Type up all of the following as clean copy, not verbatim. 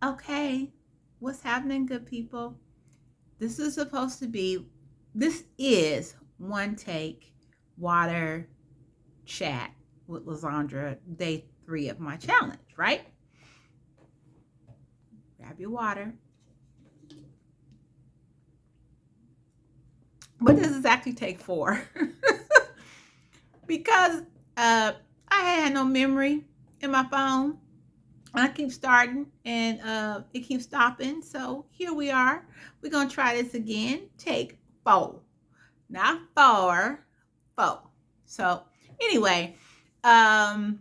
Okay, what's happening, good people? This is one take water chat with Lysandra, day 3 of my challenge, right? Grab your water. But this is actually take 4 because I had no memory in my phone. I keep starting and it keeps stopping. So here we are. We're going to try this again. Take 4. Not 4, 4. So anyway, um,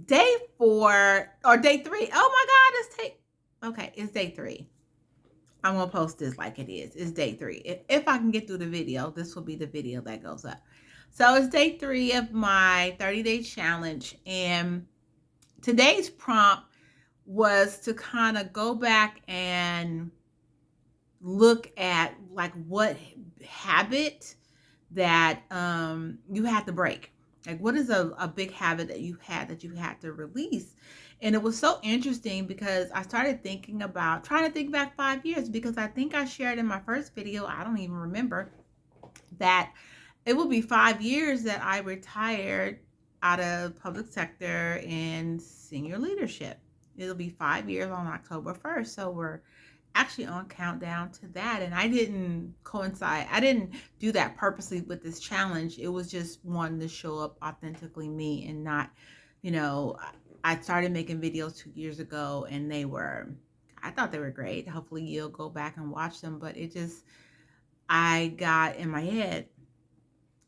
day 4 or day 3. Oh my God, it's day 3. I'm gonna post this like it is. It's day 3. If I can get through the video, this will be the video that goes up. So it's day 3 of my 30-day challenge, and today's prompt was to kind of go back and look at like what habit that you had to break. Like what is a big habit that you had to release? And it was so interesting because I started thinking about trying to think back 5 years, because I think I shared in my first video, I don't even remember, that it will be 5 years that I retired out of public sector and senior leadership. It'll be 5 years on October 1st. So we're actually on countdown to that. And I didn't do that purposely with this challenge. It was just wanting to show up authentically me and not, you know, I started making videos 2 years ago and I thought they were great. Hopefully you'll go back and watch them. But I got in my head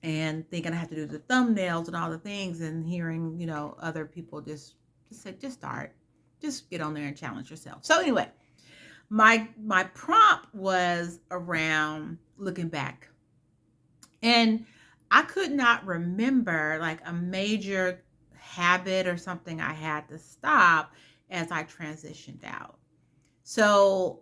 and thinking I have to do the thumbnails and all the things, and hearing, other people just say, just start, just get on there and challenge yourself. So anyway, my prompt was around looking back, and I could not remember like a major habit or something I had to stop as I transitioned out. So,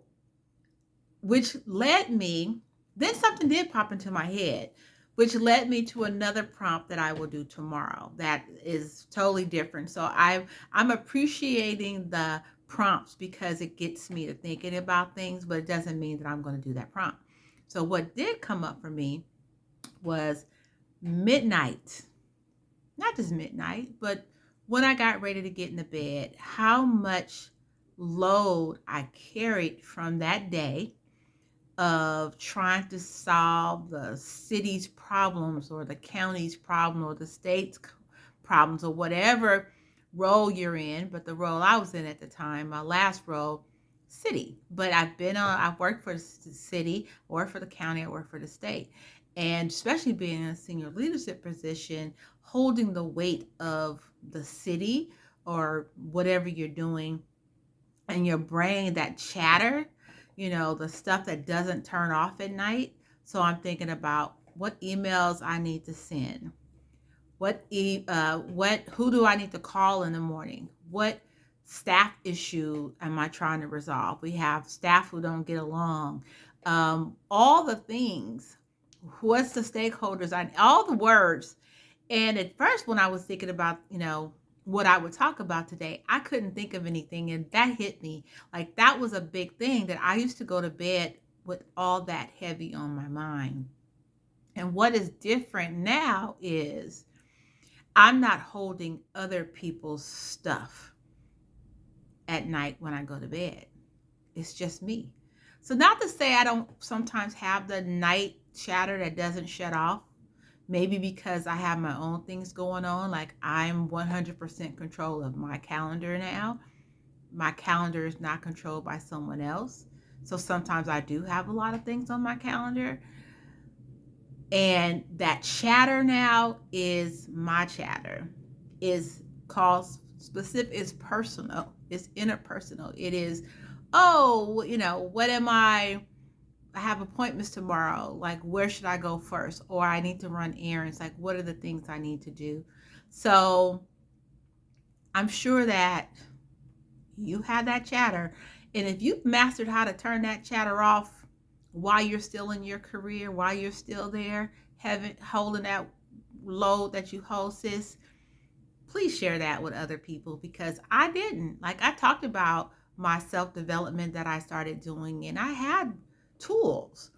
which led me, then something did pop into my head, which led me to another prompt that I will do tomorrow that is totally different. So I'm appreciating the prompts because it gets me to thinking about things, but it doesn't mean that I'm going to do that prompt. So what did come up for me was midnight. Not just midnight, but when I got ready to get in the bed, how much load I carried from that day of trying to solve the city's problems or the county's problem or the state's problems or whatever role you're in. But the role I was in at the time, my last role, city. But I've worked for the city, I worked for the county, I worked for the state. And especially being in a senior leadership position, holding the weight of the city or whatever you're doing, and your brain, that chatter, the stuff that doesn't turn off at night. So I'm thinking about what emails I need to send. Who do I need to call in the morning? What staff issue am I trying to resolve? We have staff who don't get along. All the things. What's the stakeholders? All the words. And at first, when I was thinking about, what I would talk about today, I couldn't think of anything. And that hit me. Like that was a big thing, that I used to go to bed with all that heavy on my mind. And what is different now is I'm not holding other people's stuff at night when I go to bed. It's just me. So, not to say I don't sometimes have the night chatter that doesn't shut off. Maybe because I have my own things going on. Like I'm 100% control of my calendar now. My calendar is not controlled by someone else. So sometimes I do have a lot of things on my calendar. And that chatter now is my chatter. Is called specific, is personal, it's interpersonal. It is, oh, what am I have appointments tomorrow. Like, where should I go first? Or I need to run errands. Like, what are the things I need to do? So I'm sure that you have that chatter. And if you've mastered how to turn that chatter off while you're still in your career, while you're still there, holding that load that you hold, sis, please share that with other people, because I didn't. Like I talked about my self development that I started doing, and I had tools.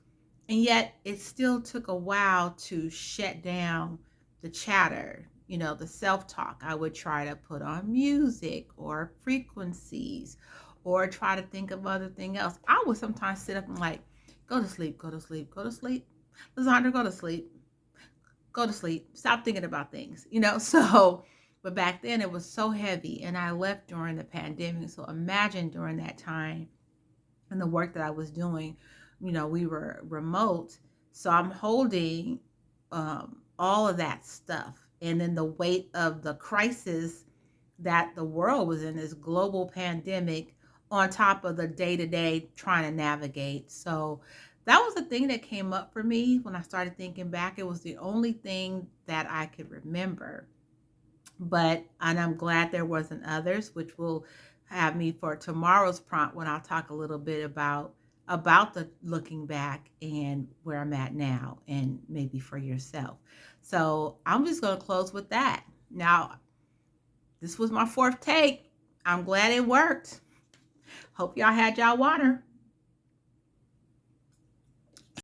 And yet it still took a while to shut down the chatter, the self talk. I would try to put on music or frequencies or try to think of other thing else. I would sometimes sit up and like, go to sleep, go to sleep, go to sleep. Lysandra, go to sleep, go to sleep. Stop thinking about things. So, but back then it was so heavy and I left during the pandemic. So imagine during that time and the work that I was doing, we were remote. So I'm holding all of that stuff. And then the weight of the crisis that the world was in, this global pandemic, on top of the day to day trying to navigate. So that was the thing that came up for me when I started thinking back. It was the only thing that I could remember, and I'm glad there wasn't others, which will have me for tomorrow's prompt when I'll talk a little bit about the looking back and where I'm at now and maybe for yourself. So I'm just going to close with that. Now, this was my fourth take. I'm glad it worked. Hope y'all had y'all water.